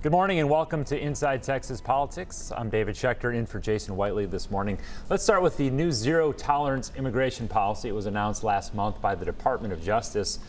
Good morning and welcome to Inside Texas Politics. I'm David Schechter in for Jason Whiteley this morning. Let's start with the new zero-tolerance immigration policy. It was announced last month by the Department of Justice.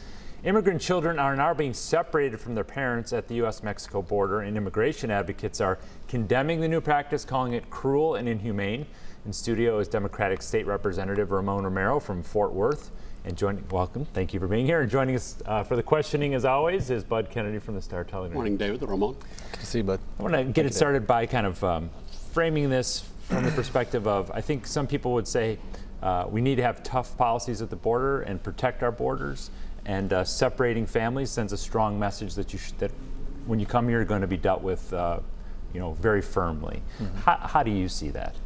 Immigrant children are now being separated from their parents at the U.S.-Mexico border, and immigration advocates are condemning the new practice, calling it cruel and inhumane. In studio is Democratic State Representative Ramon Romero from Fort Worth. And welcome. Thank you for being here. And joining us for the questioning, as always, is Bud Kennedy from the Star Telegram. Morning, David. Ramon. Good to see you, Bud. I want to get it started by kind of framing this from the perspective of, I think some people would say we need to have tough policies at the border and protect our borders, and separating families sends a strong message that that when you come here, you're going to be dealt with, very firmly. Mm-hmm. How do you see that?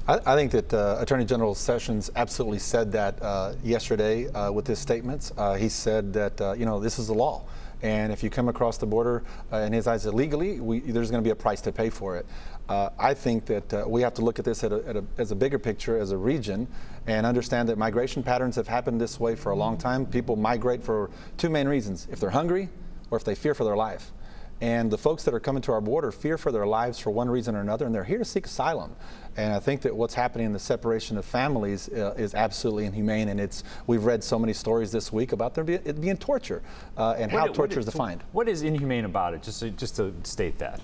I think that Attorney General Sessions absolutely said that yesterday with his statements. He said that, this is the law. And if you come across the border, in his eyes, illegally, there's going to be a price to pay for it. I think that we have to look at this as a bigger picture, as a region, and understand that migration patterns have happened this way for a long time. People migrate for two main reasons: if they're hungry or if they fear for their life. And the folks that are coming to our border fear for their lives for one reason or another, and they're here to seek asylum. And I think that what's happening in the separation of families is absolutely inhumane. And we've read so many stories this week about it being torture and how torture is defined. What is inhumane about it, just to state that?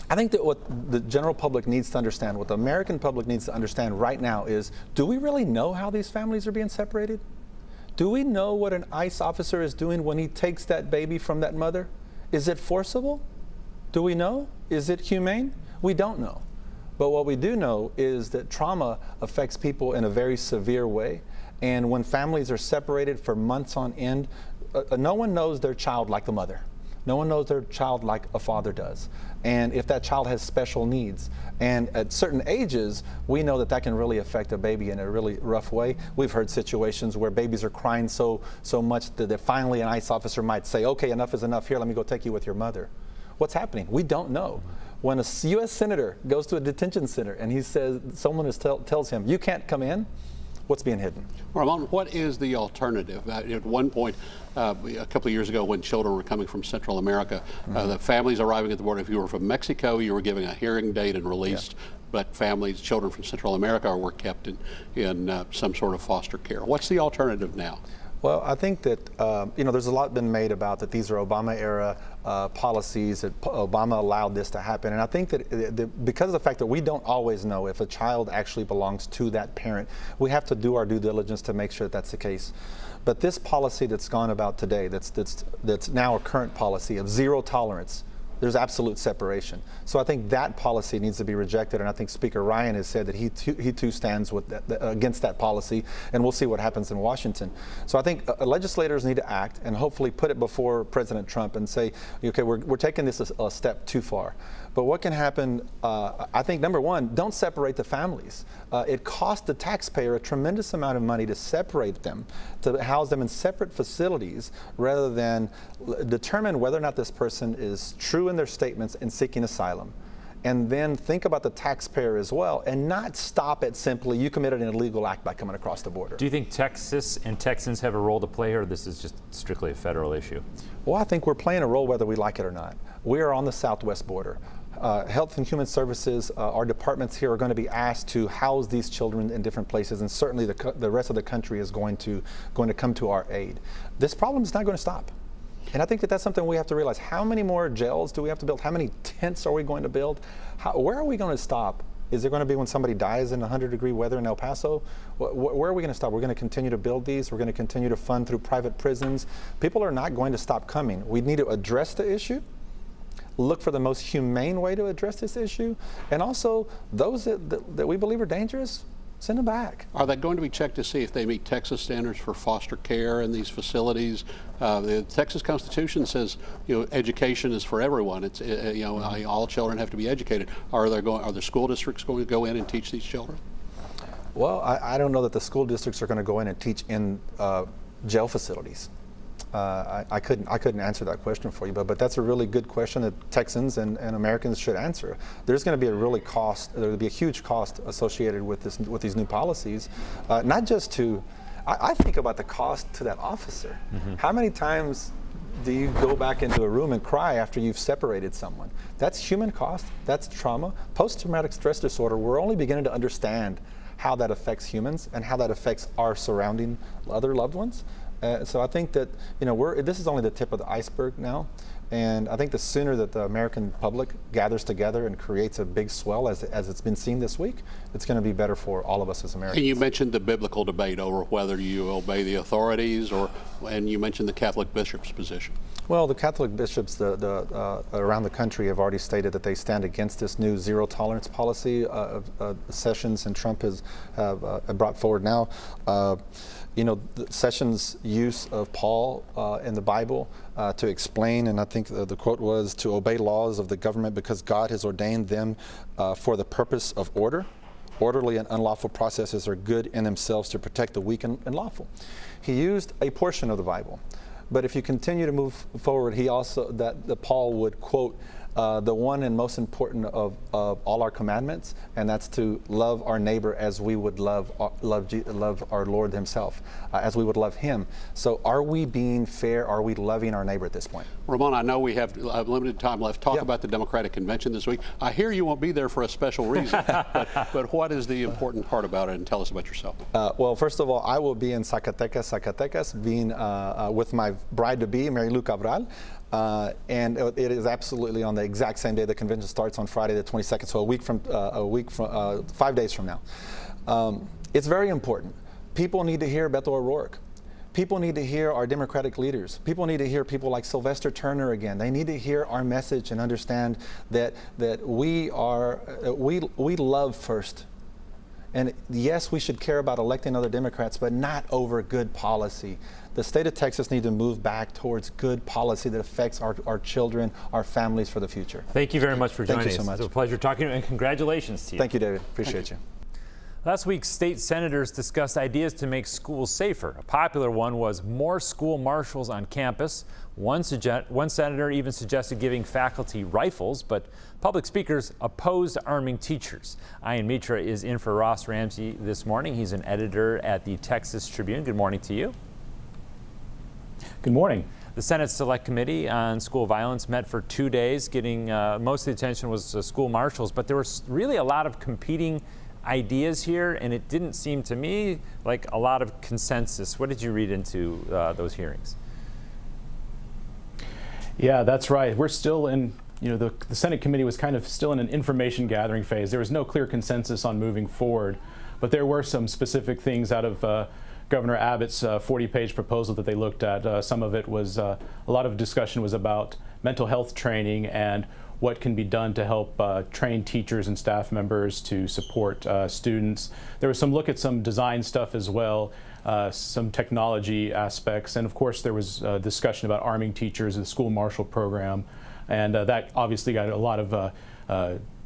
I think that what the general public needs to understand, what the American public needs to understand right now is, do we really know how these families are being separated? Do we know what an ICE officer is doing when he takes that baby from that mother? Is it forcible? Do we know? Is it humane? We don't know. But what we do know is that trauma affects people in a very severe way. And when families are separated for months on end, no one knows their child like the mother. No one knows their child like a father does. And if that child has special needs, and at certain ages, we know that can really affect a baby in a really rough way. We've heard situations where babies are crying so much that finally an ICE officer might say, okay, enough is enough, here, let me go take you with your mother. What's happening? We don't know. When a U.S. senator goes to a detention center and he says, someone tells him, you can't come in, what's being hidden? Ramon, what is the alternative? At one point, a couple of years ago, when children were coming from Central America, the families arriving at the border, if you were from Mexico, you were given a hearing date and released. Yeah. But children from Central America were kept in some sort of foster care. What's the alternative now? Well, I think that, there's a lot been made about that these are Obama-era policies, that Obama allowed this to happen. And I think that because of the fact that we don't always know if a child actually belongs to that parent, we have to do our due diligence to make sure that that's the case. But this policy that's gone about today, that's now a current policy of zero tolerance, there's absolute separation. So I think that policy needs to be rejected, and I think Speaker Ryan has said that he too stands with against that policy, and we'll see what happens in Washington. So I think legislators need to act and hopefully put it before President Trump and say, okay, we're taking this a step too far. But what can happen, I think, number one, don't separate the families. It costs the taxpayer a tremendous amount of money to separate them, to house them in separate facilities, rather than determine whether or not this person is true in their statements and seeking asylum. And then think about the taxpayer as well, and not stop at simply, you committed an illegal act by coming across the border. Do you think Texas and Texans have a role to play here, or this is just strictly a federal issue? Well, I think we're playing a role whether we like it or not. We are on the southwest border. Health and Human Services, our departments here are going to be asked to house these children in different places, and certainly the rest of the country is going to come to our aid. This problem is not going to stop. And I think that that's something we have to realize. How many more jails do we have to build? How many tents are we going to build? Where are we going to stop? Is it going to be when somebody dies in 100-degree weather in El Paso? Where are we going to stop? We're going to continue to build these. We're going to continue to fund through private prisons. People are not going to stop coming. We need to address the issue, look for the most humane way to address this issue, and also those that we believe are dangerous, send them back. Are they going to be checked to see if they meet Texas standards for foster care in these facilities? The Texas Constitution says, education is for everyone. It's all children have to be educated. Are the school districts going to go in and teach these children? Well, I don't know that the school districts are going to go in and teach in jail facilities. I couldn't answer that question for you, but that's a really good question that Texans and Americans should answer. There's going to be there'll be a huge cost associated with these new policies, not just to, I think about the cost to that officer. Mm-hmm. How many times do you go back into a room and cry after you've separated someone? That's human cost. That's trauma. Post-traumatic stress disorder, we're only beginning to understand how that affects humans and how that affects our surrounding other loved ones. So I think that, you know, this is only the tip of the iceberg now. And I think the sooner that the American public gathers together and creates a big swell, as it's been seen this week, it's going to be better for all of us as Americans. And you mentioned the biblical debate over whether you obey the authorities, and you mentioned the Catholic bishop's position. Well, the Catholic bishops around the country have already stated that they stand against this new zero tolerance policy Sessions and Trump have brought forward now. You know, Sessions' use of Paul in the Bible to explain, and I think the quote was, to obey laws of the government because God has ordained them for the purpose of order. Orderly and unlawful processes are good in themselves to protect the weak and lawful. He used a portion of the Bible. But if you continue to move forward, he also, Paul would quote the one and most important of all our commandments, and that's to love our neighbor as we would love our Lord himself, as we would love him. So are we being fair? Are we loving our neighbor at this point? Ramon, I know we have limited time left. Talk about the Democratic Convention this week. I hear you won't be there for a special reason, but what is the important part about it, and tell us about yourself. Well, first of all, I will be in Zacatecas, being with my bride-to-be, Mary Lou Cabral. And it is absolutely on the exact same day. The convention starts on Friday the 22nd, so 5 days from now. It's very important. People need to hear Beto O'Rourke. People need to hear our Democratic leaders. People need to hear people like Sylvester Turner again. They need to hear our message and understand that we love first. And yes, we should care about electing other Democrats, but not over good policy. The state of Texas needs to move back towards good policy that affects our children, our families for the future. Thank you very much for joining us. Thank you so much. It's a pleasure talking to you, and congratulations to you. Thank you, David. Appreciate you. Last week, state senators discussed ideas to make schools safer. A popular one was more school marshals on campus. One senator even suggested giving faculty rifles, but public speakers opposed arming teachers. Ian Mitra is in for Ross Ramsey this morning. He's an editor at the Texas Tribune. Good morning to you. Good morning. The Senate Select Committee on School Violence met for 2 days. Getting most of the attention was school marshals, but there was really a lot of competing ideas here, and it didn't seem to me like a lot of consensus. What did you read into those hearings? Yeah, that's right. We're still in, the Senate committee was kind of still in an information gathering phase. There was no clear consensus on moving forward, but there were some specific things out of Governor Abbott's 40-page proposal that they looked at. Some of it was, a lot of discussion was about mental health training and what can be done to help train teachers and staff members to support students. There was some look at some design stuff as well, some technology aspects, and of course there was discussion about arming teachers and the school marshal program, and that obviously got a lot of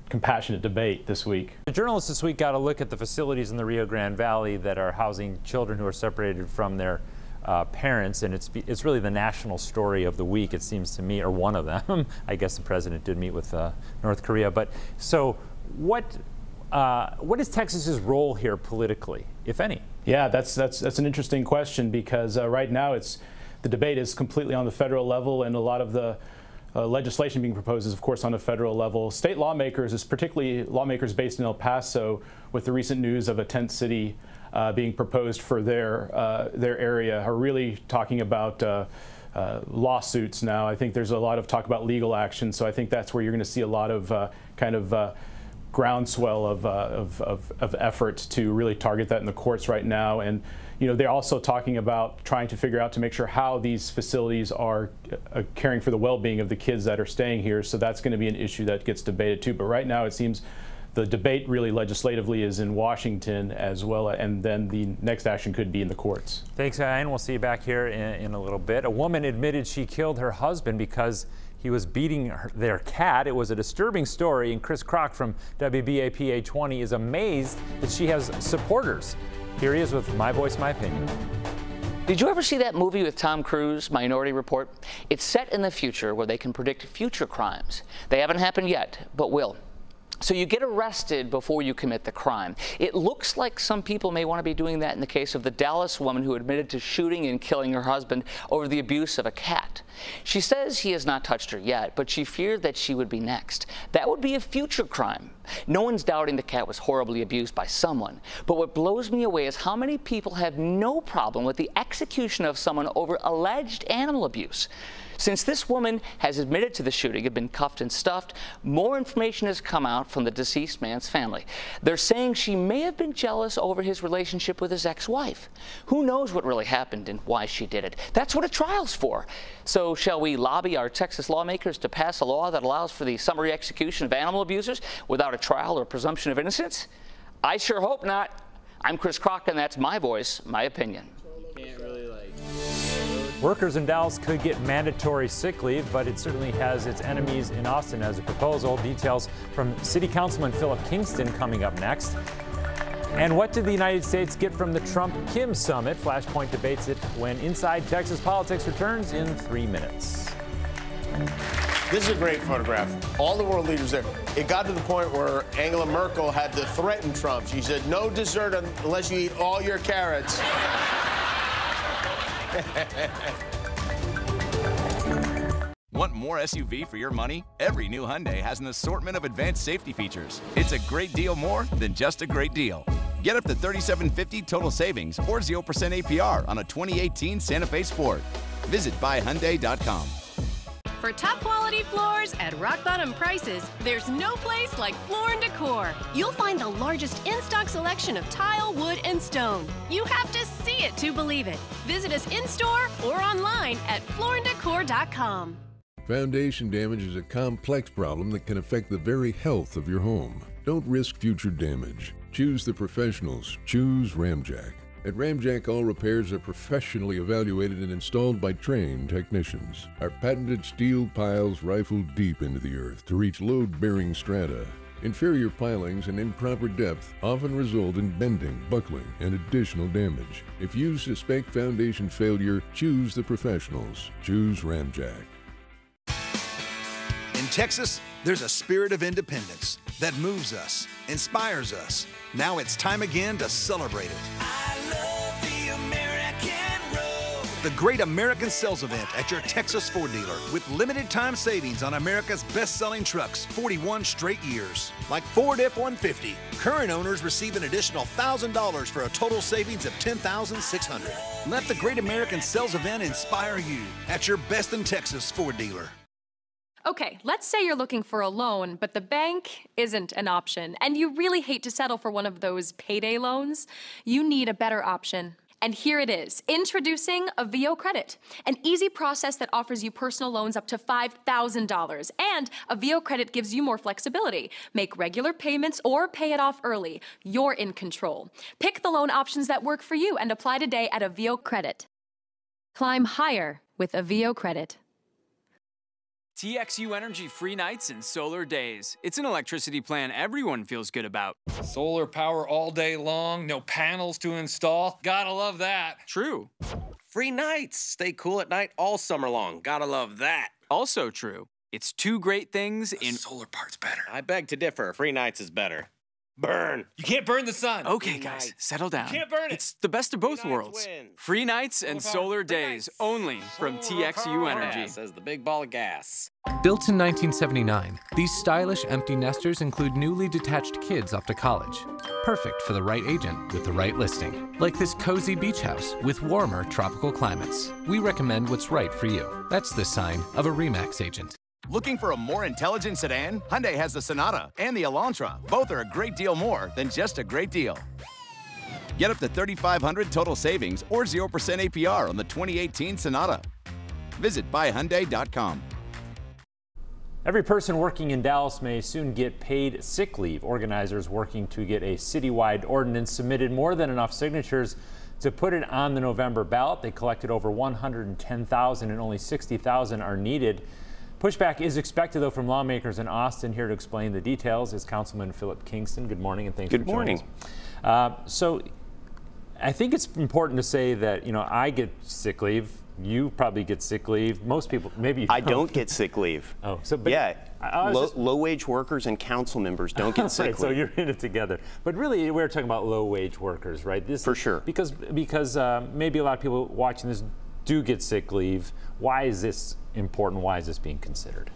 compassionate debate this week. The journalists this week got a look at the facilities in the Rio Grande Valley that are housing children who are separated from their parents, and it's really the national story of the week, it seems to me, or one of them. I guess the president did meet with North Korea. But so what is Texas's role here politically, if any? Yeah, that's an interesting question, because right now the debate is completely on the federal level, and a lot of the legislation being proposed is, of course, on a federal level. State lawmakers, particularly lawmakers based in El Paso, with the recent news of a tent city being proposed for their area, are really talking about lawsuits now. I think there's a lot of talk about legal action, so I think that's where you're going to see a lot of groundswell of effort to really target that in the courts right now. And they're also talking about trying to figure out to make sure how these facilities are caring for the well-being of the kids that are staying here. So that's going to be an issue that gets debated too. But right now it seems the debate really legislatively is in Washington as well, and then the next action could be in the courts. Thanks, Ian. We'll see you back here in a little bit. A woman admitted she killed her husband because he was beating their cat. It was a disturbing story, and Chris Kroc from WBAP 20 is amazed that she has supporters. Here he is with My Voice, My Opinion. Did you ever see that movie with Tom Cruise, Minority Report? It's set in the future where they can predict future crimes. They haven't happened yet, but will. So you get arrested before you commit the crime. It looks like some people may want to be doing that in the case of the Dallas woman who admitted to shooting and killing her husband over the abuse of a cat. She says he has not touched her yet, but she feared that she would be next. That would be a future crime. No one's doubting the cat was horribly abused by someone, but what blows me away is how many people have no problem with the execution of someone over alleged animal abuse. Since this woman has admitted to the shooting, had been cuffed and stuffed, more information has come out from the deceased man's family. They're saying she may have been jealous over his relationship with his ex-wife. Who knows what really happened and why she did it? That's what a trial's for. So shall we lobby our Texas lawmakers to pass a law that allows for the summary execution of animal abusers without a trial or presumption of innocence? I sure hope not. I'm Chris Crock, and that's my voice, my opinion. Workers in Dallas could get mandatory sick leave, but it certainly has its enemies in Austin as a proposal. Details from City Councilman Kingston coming up next. And what did the United States get from the Trump-Kim summit? Flashpoint debates it when Inside Texas Politics returns in 3 minutes. This is a great photograph. All the world leaders there. It got to the point where Angela Merkel had to threaten Trump. She said, no dessert unless you eat all your carrots. Want more SUV for your money? Every new Hyundai has an assortment of advanced safety features. It's a great deal more than just a great deal. Get up to $3,750 total savings or 0% APR on a 2018 Santa Fe Sport. Visit buyhyundai.com. For top quality floors at rock bottom prices, there's no place like Floor & Decor. You'll find the largest in-stock selection of tile, wood, and stone. You have to see it to believe it. Visit us in-store or online at flooranddecor.com. Foundation damage is a complex problem that can affect the very health of your home. Don't risk future damage. Choose the professionals. Choose Ramjack. At Ramjack, all repairs are professionally evaluated and installed by trained technicians. Our patented steel piles rifle deep into the earth to reach load-bearing strata. Inferior pilings and improper depth often result in bending, buckling, and additional damage. If you suspect foundation failure, choose the professionals. Choose Ramjack. In Texas, there's a spirit of independence that moves us, inspires us. Now it's time again to celebrate it. I love the American road. The Great American Sales Event at your Texas Ford dealer with limited time savings on America's best-selling trucks 41 straight years. Like Ford F-150. Current owners receive an additional $1,000 for a total savings of $10,600. Let the Great American Sales Event inspire you at your Best in Texas Ford dealer. Okay, let's say you're looking for a loan, but the bank isn't an option, and you really hate to settle for one of those payday loans. You need a better option. And here it is, introducing Avio Credit, an easy process that offers you personal loans up to $5,000. And Avio Credit gives you more flexibility. Make regular payments or pay it off early. You're in control. Pick the loan options that work for you and apply today at Avio Credit. Climb higher with Avio Credit. TXU Energy free nights and solar days. It's an electricity plan everyone feels good about. Solar power all day long, no panels to install. Gotta love that. True. Free nights. Stay cool at night all summer long. Gotta love that. Also true. It's two great things in... solar part's better. I beg to differ. Free nights is better. Burn. You can't burn the sun. Okay, guys, settle down. You can't burn it. It's the best of both worlds. Win. Free nights and solar days only from TXU Energy. Says the big ball of gas. Built in 1979, these stylish empty nesters include newly detached kids off to college. Perfect for the right agent with the right listing. Like this cozy beach house with warmer tropical climates. We recommend what's right for you. That's the sign of a RE/MAX agent. Looking for a more intelligent sedan? Hyundai has the Sonata and the Elantra. Both are a great deal more than just a great deal. Get up to $3,500 total savings or 0% APR on the 2018 Sonata. Visit buyhyundai.com. Every person working in Dallas may soon get paid sick leave. Organizers working to get a citywide ordinance submitted more than enough signatures to put it on the November ballot. They collected over 110,000 and only 60,000 are needed. Pushback is expected, though, from lawmakers in Austin. Here to explain the details is Councilman Kingston. Good morning, and thanks for joining us. Good morning. So I think it's important to say that, I get sick leave. You probably get sick leave. Most people, maybe you I don't get sick leave. Oh, so but yeah, low-wage workers and council members don't get sick right, leave. So you're in it together. But really, we're talking about low-wage workers, right? This For sure. Because maybe a lot of people watching this do get sick leave. Why is this important? Why is this being considered?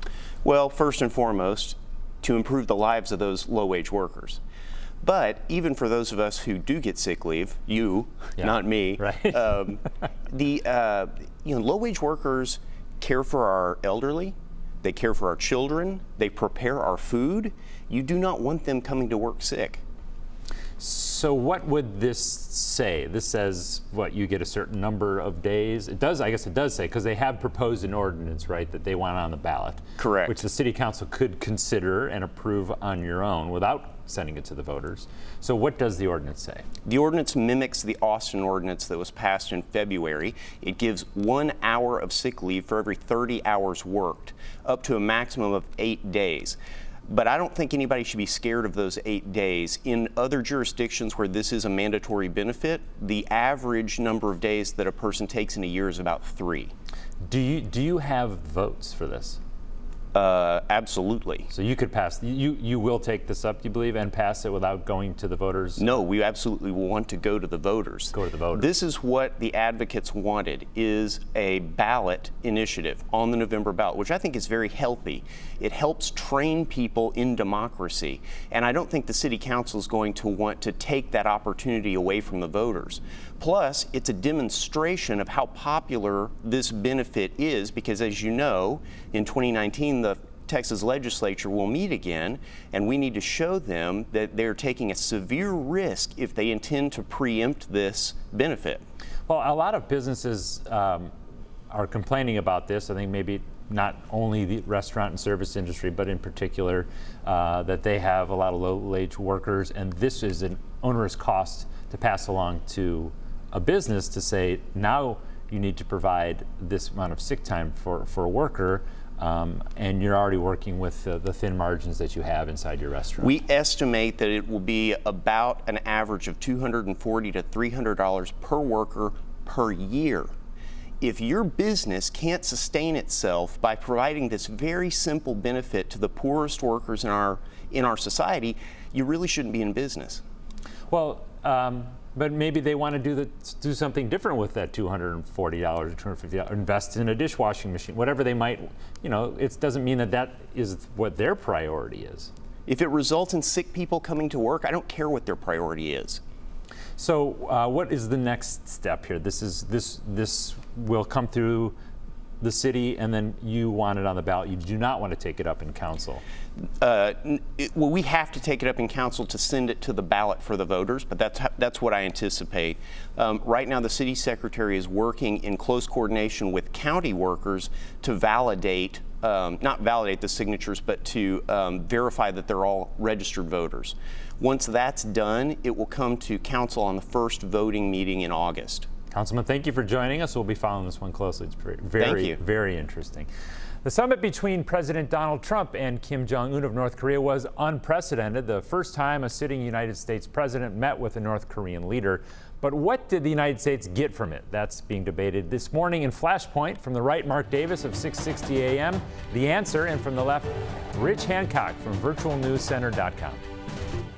Well, first and foremost, to improve the lives of those low-wage workers. But even for those of us who do get sick leave, not me, right. Low-wage workers care for our elderly, they care for our children, they prepare our food. You do not want them coming to work sick. So what would this say? This says, what, you get a certain number of days? It does, I guess it does say, because they have proposed an ordinance, right, that they want on the ballot. Correct. Which the city council could consider and approve on your own without sending it to the voters. So what does the ordinance say? The ordinance mimics the Austin ordinance that was passed in February. It gives 1 hour of sick leave for every 30 hours worked, up to a maximum of 8 days. But I don't think anybody should be scared of those 8 days. In other jurisdictions where this is a mandatory benefit, the average number of days that a person takes in a year is about 3. Do you have votes for this? Absolutely. So you could pass, you will take this up, you believe, and pass it without going to the voters? No, we absolutely want to go to the voters. Go to the voters. This is what the advocates wanted, is a ballot initiative on the November ballot, which I think is very healthy. It helps train people in democracy, and I don't think the city council is going to want to take that opportunity away from the voters. Plus, it's a demonstration of how popular this benefit is, because as you know, in 2019, the Texas legislature will meet again, and we need to show them that they're taking a severe risk if they intend to preempt this benefit. Well, a lot of businesses are complaining about this. I think maybe not only the restaurant and service industry, but in particular that they have a lot of low-wage workers, and this is an onerous cost to pass along to a business to say, now you need to provide this amount of sick time for a worker, and you're already working with the thin margins that you have inside your restaurant. We estimate that it will be about an average of $240 to $300 per worker per year. If your business can't sustain itself by providing this very simple benefit to the poorest workers in our society, you really shouldn't be in business. Well, but maybe they want to do something different with that $240 or $250, invest in a dishwashing machine, whatever they might, it doesn't mean that is what their priority is. If it results in sick people coming to work, I don't care what their priority is. So what is the next step here? This will come through the city, and then you want it on the ballot. You do not want to take it up in council. Well, we have to take it up in council to send it to the ballot for the voters, but that's what I anticipate. Right now, the city secretary is working in close coordination with county workers to validate, not validate the signatures, but to verify that they're all registered voters. Once that's done, it will come to council on the first voting meeting in August. Councilman, thank you for joining us. We'll be following this one closely. It's very interesting. The summit between President Donald Trump and Kim Jong-un of North Korea was unprecedented, the first time a sitting United States president met with a North Korean leader. But what did the United States get from it? That's being debated this morning in Flashpoint. From the right, Mark Davis of 660 AM, The Answer, and from the left, Rich Hancock from virtualnewscenter.com.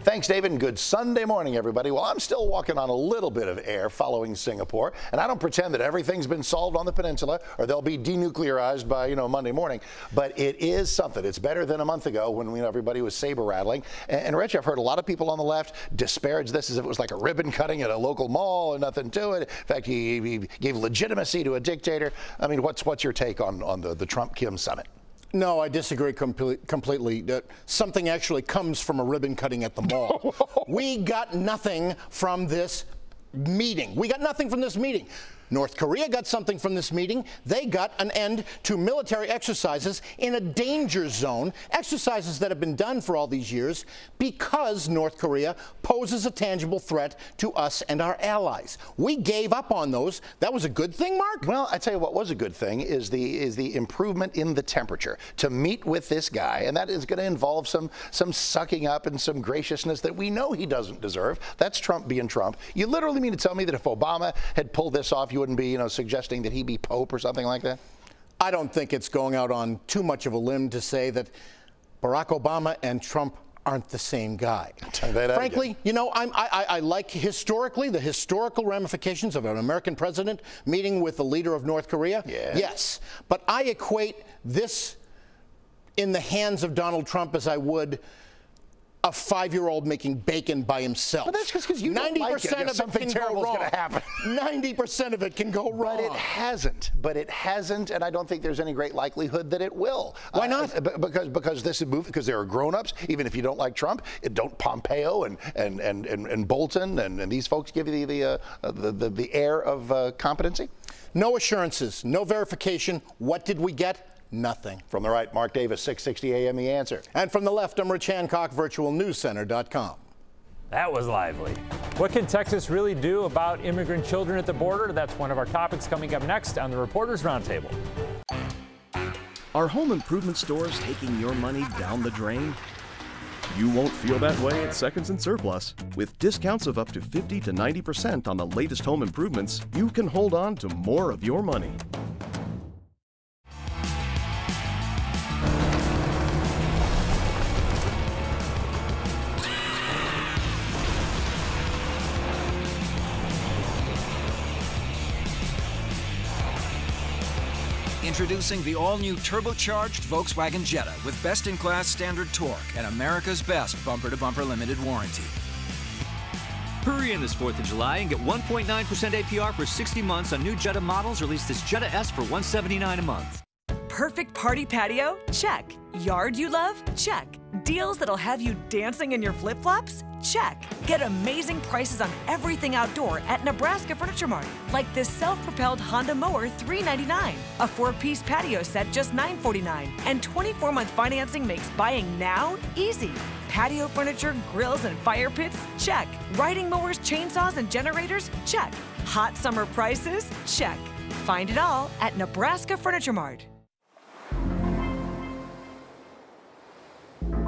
Thanks, David, and good Sunday morning, everybody. Well, I'm still walking on a little bit of air following Singapore, and I don't pretend that everything's been solved on the peninsula or they'll be denuclearized by, Monday morning, but it is something. It's better than a month ago when everybody was saber rattling. And Rich, I've heard a lot of people on the left disparage this as if it was like a ribbon cutting at a local mall and nothing to it. In fact, he gave legitimacy to a dictator. I mean, what's your take on the Trump-Kim summit? No, I disagree completely. Something actually comes from a ribbon cutting at the mall. We got nothing from this meeting. North Korea got something from this meeting. They got an end to military exercises in a danger zone, exercises that have been done for all these years because North Korea poses a tangible threat to us and our allies. We gave up on those. That was a good thing, Mark? Well, I tell you what was a good thing is the improvement in the temperature to meet with this guy, and that is going to involve some sucking up and some graciousness that we know he doesn't deserve. That's Trump being Trump. You literally mean to tell me that if Obama had pulled this off, you you wouldn't be, suggesting that he be Pope or something like that? I don't think it's going out on too much of a limb to say that Barack Obama and Trump aren't the same guy. Frankly, I like historically the historical ramifications of an American president meeting with the leader of North Korea. Yes, but I equate this in the hands of Donald Trump as I would a 5-year-old making bacon by himself. But that's just because you don't like it. Something terrible is going to happen. 90% of it can go wrong. But it hasn't. And I don't think there's any great likelihood that it will. Why not? Because this is because there are grown-ups. Even if you don't like Trump, don't Pompeo and Bolton and these folks give you the air of competency? No assurances, no verification. What did we get? Nothing. From the right, Mark Davis, 660 AM, The Answer. And from the left, I'm Rich Hancock, virtualnewscenter.com. That was lively. What can Texas really do about immigrant children at the border? That's one of our topics coming up next on the Reporters Roundtable. Are home improvement stores taking your money down the drain? You won't feel that way at Seconds and Surplus. With discounts of up to 50 to 90% on the latest home improvements, you can hold on to more of your money. Introducing the all-new turbocharged Volkswagen Jetta with best-in-class standard torque and America's best bumper-to-bumper limited warranty. Hurry in this 4th of July and get 1.9% APR for 60 months on new Jetta models. Release this Jetta S for $179 a month. Perfect party patio? Check. Yard you love? Check. Deals that'll have you dancing in your flip-flops? Check. Get amazing prices on everything outdoor at Nebraska Furniture Mart, like this self-propelled Honda mower, $399, a 4-piece patio set, just $949, and 24-month financing makes buying now easy. Patio furniture, grills, and fire pits? Check. Riding mowers, chainsaws, and generators? Check. Hot summer prices? Check. Find it all at Nebraska Furniture Mart.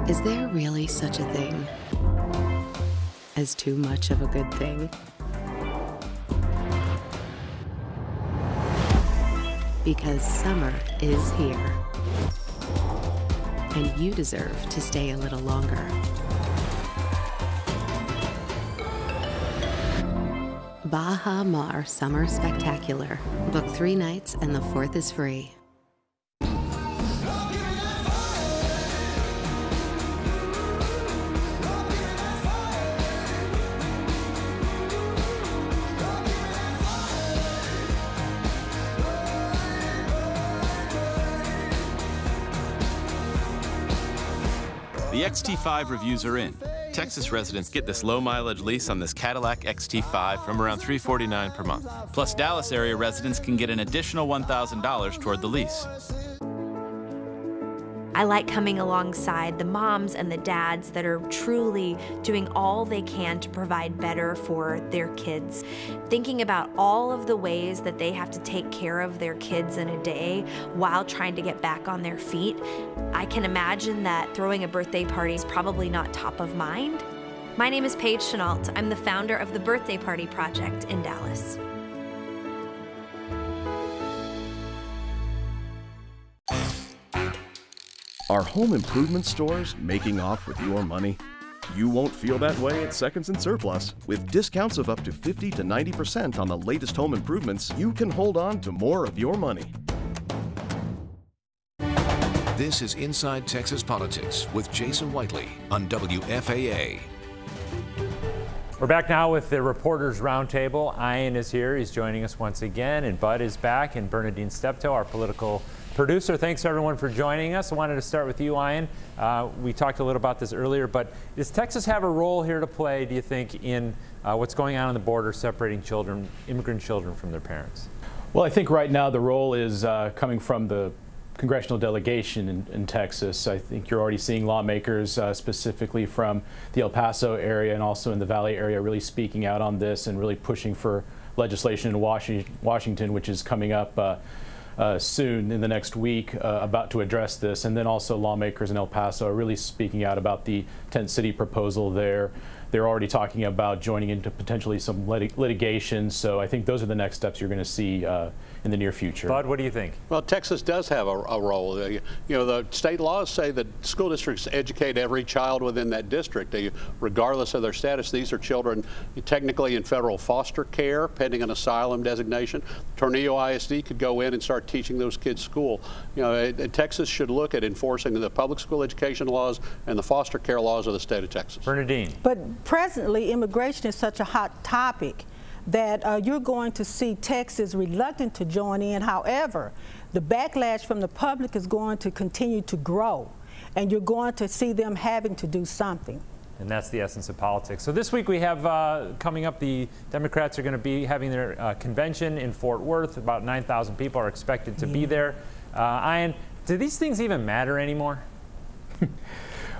Is there really such a thing as too much of a good thing? Because summer is here, and you deserve to stay a little longer. Baja Mar Summer Spectacular. Book 3 nights and the 4th is free. The XT5 reviews are in. Texas residents get this low-mileage lease on this Cadillac XT5 from around $349 per month. Plus, Dallas area residents can get an additional $1,000 toward the lease. I like coming alongside the moms and the dads that are truly doing all they can to provide better for their kids. Thinking about all of the ways that they have to take care of their kids in a day while trying to get back on their feet. I can imagine that throwing a birthday party is probably not top of mind. My name is Paige Chenault. I'm the founder of the Birthday Party Project in Dallas. Are home improvement stores making off with your money? You won't feel that way at Seconds and Surplus. With discounts of up to 50 to 90% on the latest home improvements, you can hold on to more of your money. This is Inside Texas Politics with Jason Whiteley on WFAA. We're back now with the Reporters Roundtable. Ian is here. He's joining us once again, and Bud is back, and Bernadine Steptoe, our political producer. Thanks everyone for joining us. I wanted to start with you, Ian. We talked a little about this earlier, but does Texas have a role here to play, do you think, in what's going on the border, separating children, immigrant children from their parents? Well, I think right now the role is coming from the congressional delegation in Texas. I think you're already seeing lawmakers specifically from the El Paso area and also in the Valley area really speaking out on this and really pushing for legislation in Washington, which is coming up soon in the next week about to address this. And then also lawmakers in El Paso are really speaking out about the tent city proposal there. They're already talking about joining into potentially some litigation. So I think those are the next steps you're going to see in the near future. Bud, what do you think? Well, Texas does have a role. You know, the state laws say that school districts educate every child within that district, regardless of their status. These are children technically in federal foster care, pending an asylum designation. Tornillo ISD could go in and start teaching those kids school. You know, Texas should look at enforcing the public school education laws and the foster care laws of the state of Texas. Bernadine. But presently, immigration is such a hot topic that you're going to see Texas reluctant to join in. However, the backlash from the public is going to continue to grow, and you're going to see them having to do something. And that's the essence of politics. So this week we have coming up, the Democrats are going to be having their convention in Fort Worth. About 9,000 people are expected to be there. Ian, do these things even matter anymore?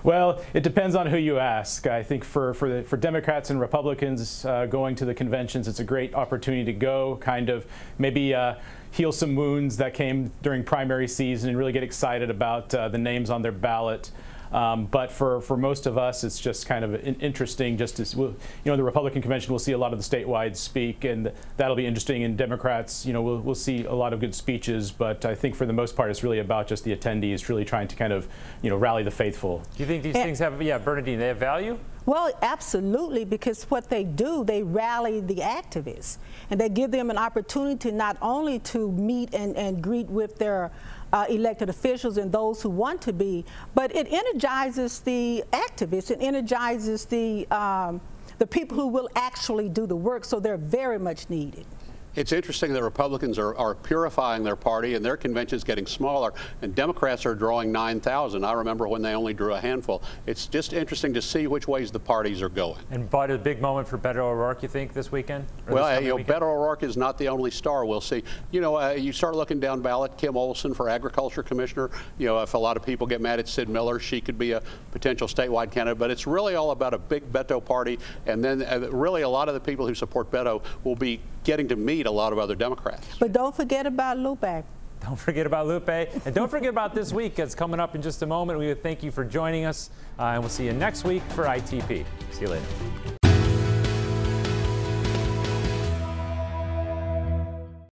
Well, it depends on who you ask. I think for Democrats and Republicans going to the conventions, it's a great opportunity to go, kind of maybe heal some wounds that came during primary season and really get excited about the names on their ballot. But for most of us, it's just kind of interesting. Just as you know, the Republican convention, we'll see a lot of the statewide speak, and that'll be interesting. And Democrats, you know, we'll see a lot of good speeches. But I think for the most part, it's really about just the attendees really trying to kind of, you know, rally the faithful. Do you think these things have, Bernadine, they have value? Well, absolutely, because what they do, they rally the activists, and they give them an opportunity not only to meet and greet with their elected officials and those who want to be, but it energizes the activists, it energizes the people who will actually do the work, so they're very much needed. It's interesting that Republicans are purifying their party, and their convention's getting smaller, and Democrats are drawing 9,000. I remember when they only drew a handful. It's just interesting to see which ways the parties are going. And Bud, a big moment for Beto O'Rourke, you think, this weekend? Well, you know, Beto O'Rourke is not the only star. We'll see. You know, you start looking down ballot, Kim Olson for Agriculture Commissioner. You know, if a lot of people get mad at Sid Miller, she could be a potential statewide candidate. But it's really all about a big Beto party, and then really a lot of the people who support Beto will be getting to meet a lot of other Democrats. But don't forget about Lupe. Don't forget about Lupe. And don't forget about this week. It's coming up in just a moment. We would thank you for joining us, and we'll see you next week for ITP. See you later.